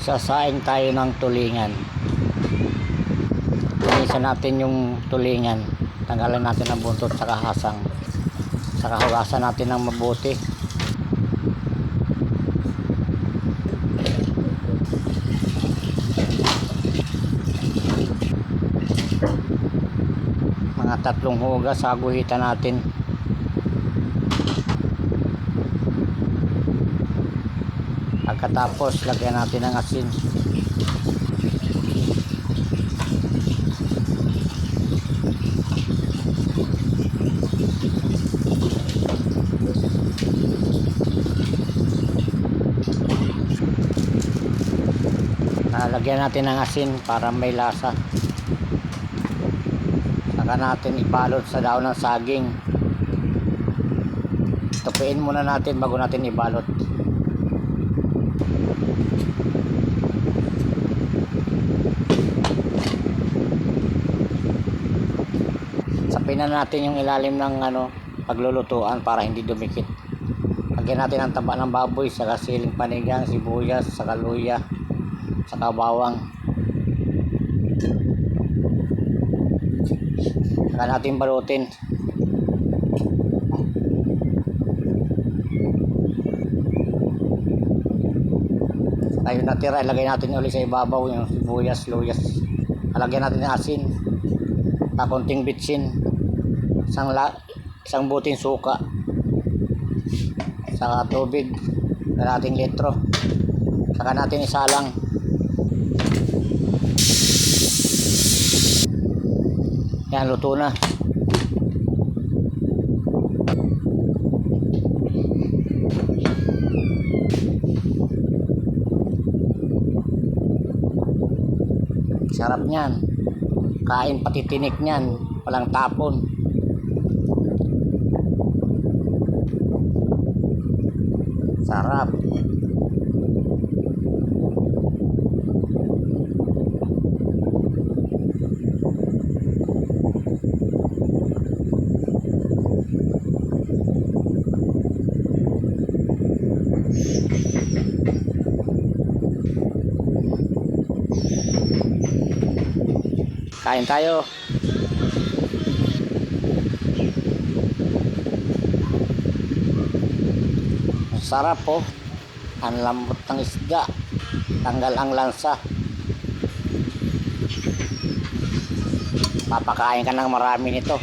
Magsasaing tayo ng tulingan. Linisan natin yung tulingan. Tanggalan natin ang buntot sa kahasang. Saka hugasan natin ng mabuti. Mga 3 hugas sa guhitan natin. Pagkatapos lagyan natin ng asin. Lagyan natin ng asin para may lasa. Saka natin ibalot sa daon ng saging. Tupiin muna natin bago natin ibalot. Sapinan natin yung ilalim ng paglulutuan para hindi dumikit. Lagyan natin ang taba ng baboy, saka siling panigang, sibuyas, saka luya, saka bawang. Saka natin balutin. Saka yung natira, ilagay natin ulit sa ibabaw yung sibuyas, luyas. Lagyan natin ng asin, konting bitsin, isang buting suka, saka tubig na nating litro. Saka natin isalang. Yan, luto na. Sarap niyan. Kain pati tinik niyan, walang tapon. Sarap. Kain tayo. Sarap po. Ang lambot ng isda. Tanggal ang lansa. Papakain ka ng marami nito.